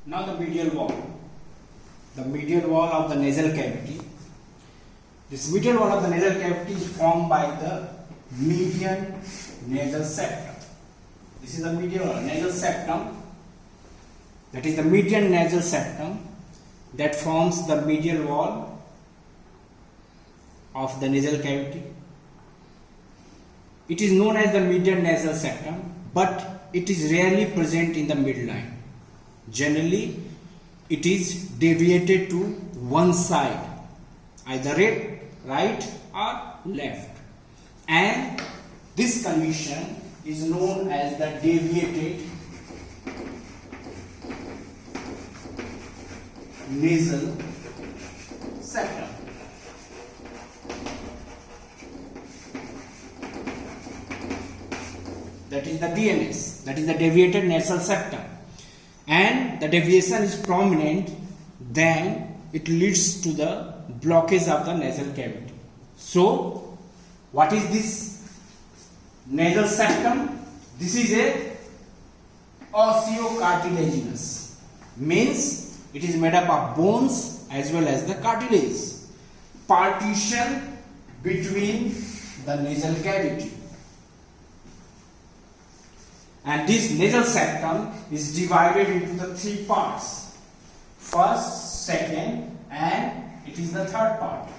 Now the medial wall. The medial wall of the nasal cavity. This medial wall of the nasal cavity is formed by the median nasal septum. This is the medial wall, nasal septum. That is the median nasal septum that forms the medial wall of the nasal cavity. It is known as the median nasal septum, but it is rarely present in the midline. Generally, it is deviated to one side, either right or left, and this condition is known as the deviated nasal septum. That is the DNS, that is the deviated nasal septum, and the deviation is prominent, then it leads to the blockage of the nasal cavity. So, what is this nasal septum? This is a osteocartilaginous, means it is made up of bones as well as the cartilage. Partition between the nasal cavity. And this nasal septum is divided into the three parts. First, second, and it is the third part.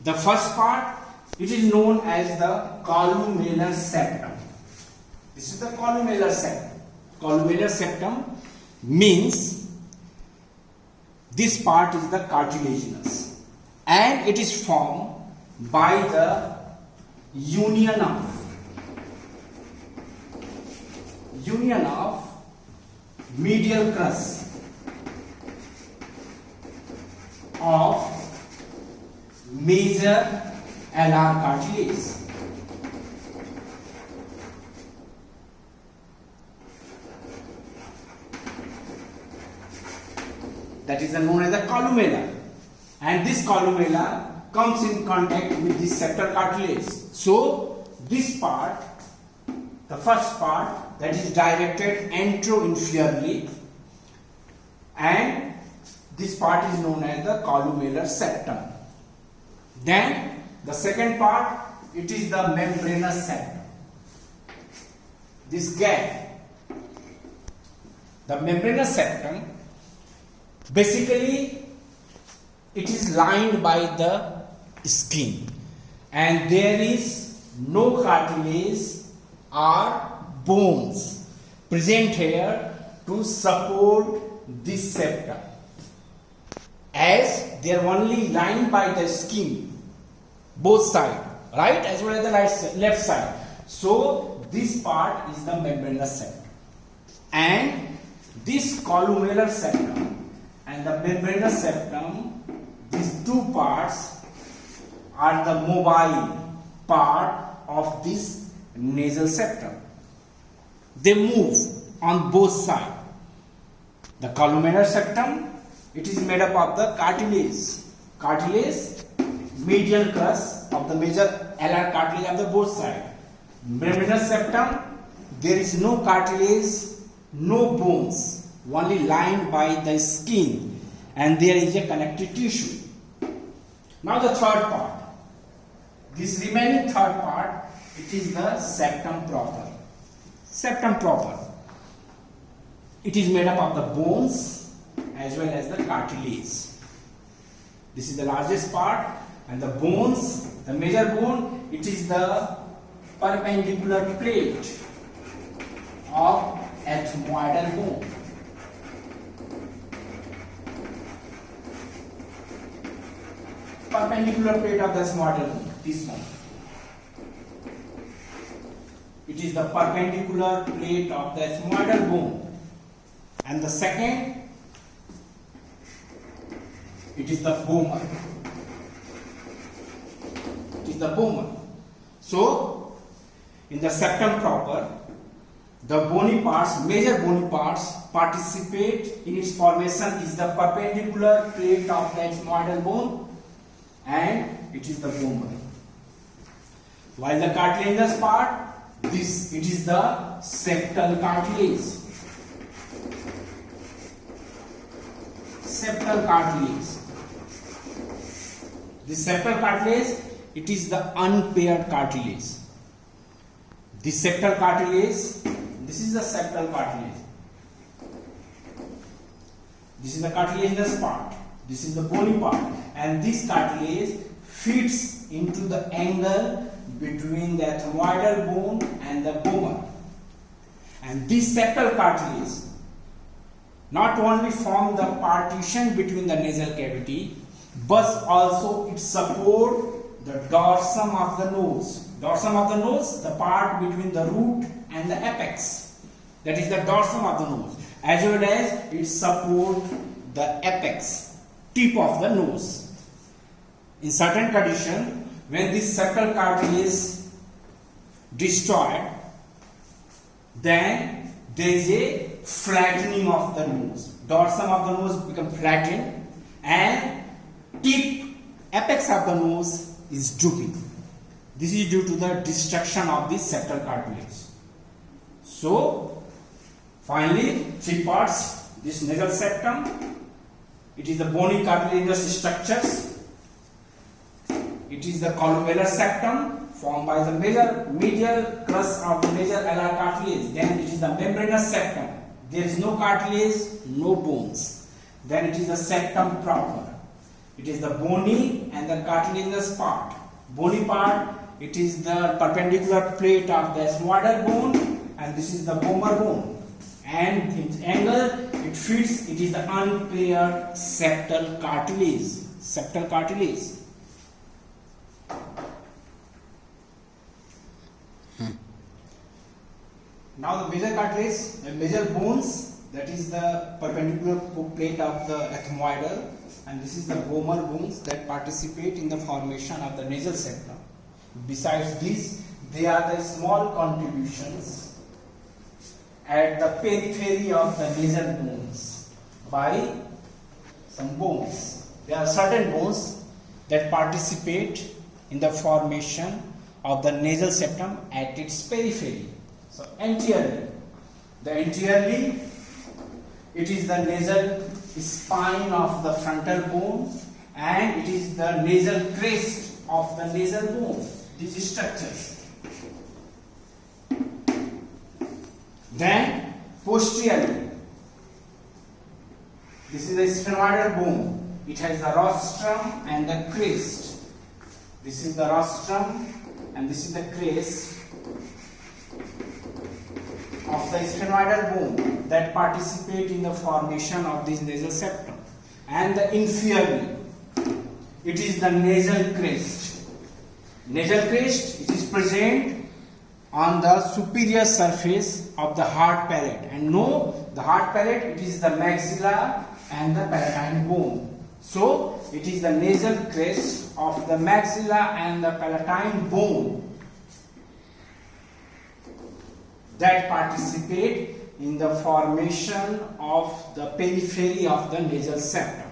The first part, it is known as the columellar septum. This is the columellar septum. Columellar septum means this part is the cartilaginous, and it is formed by the union of medial crust of major alar cartilage. That is known as the columella, and this columella comes in contact with this septal cartilage. So this part, the first part, that is directed anteroinferiorly, and this part is known as the columellar septum. Then the second part, it is the membranous septum. This gap, the membranous septum, basically it is lined by the skin, and there is no cartilage or bones present here to support this septum, as they are only lined by the skin, both sides, right as well as the left side. So this part is the membranous septum, and this columellar septum and the membranous septum, these two parts are the mobile part of this nasal septum. They move on both sides. The columellar septum, it is made up of the cartilage, medial crust of the major alar cartilage of the both sides. Membranous septum, there is no cartilage, no bones, only lined by the skin, and there is a connective tissue. Now the third part. This remaining third part, it is the septum proper. Septum proper. It is made up of the bones as well as the cartilage. This is the largest part, and the bones, the major bone, it is the perpendicular plate of ethmoidal bone. Perpendicular plate of the ethmoidal bone, this one. It is the perpendicular plate of the ethmoidal bone. And the second, it is the vomer. It is the vomer. So, in the septum proper, the bony parts, major bony parts participate in its formation is the perpendicular plate of the ethmoidal bone, and it is the vomer. While the cartilaginous part, This, it is the septal cartilage. Septal cartilage. The septal cartilage, it is the unpaired cartilage. The septal cartilage, this is the septal cartilage. This is the cartilaginous part. This is the bony part, and this cartilage fits into the angle between the ethmoidal bone and the vomer. And this septal cartilage not only form the partition between the nasal cavity, but also it support the dorsum of the nose. Dorsum of the nose, the part between the root and the apex. That is the dorsum of the nose. As well as it support the apex, tip of the nose. In certain condition, when this septal cartilage is destroyed, then there is a flattening of the nose. Dorsum of the nose become flattened and tip, apex of the nose is drooping. This is due to the destruction of the septal cartilage. So, finally, three parts. This nasal septum, it is the bony cartilaginous structures. It is the columellar septum formed by the medial crust of the nasal alar cartilage. Then it is the membranous septum. There is no cartilage, no bones. Then it is the septum proper. It is the bony and the cartilaginous part. Bony part, it is the perpendicular plate of the ethmoidal bone, and this is the vomer bone. And its angle, it fits, it is the unpaired septal cartilage. Septal cartilage. Now the major cartilage, the major bones, that is the perpendicular plate of the ethmoidal, and this is the vomer bones that participate in the formation of the nasal septum. Besides this, there are the small contributions at the periphery of the nasal bones by some bones. There are certain bones that participate in the formation of the nasal septum at its periphery. So anteriorly, it is the nasal spine of the frontal bone, and it is the nasal crest of the nasal bone. These structures. Then posteriorly, this is the sphenoidal bone. It has the rostrum and the crest. This is the rostrum and this is the crest of the sphenoidal bone that participate in the formation of this nasal septum. And the inferiorly, it is the nasal crest. Nasal crest, it is present on the superior surface of the hard palate. And no, the hard palate, it is the maxilla and the palatine bone. So, it is the nasal crest of the maxilla and the palatine bone that participate in the formation of the periphery of the nasal septum.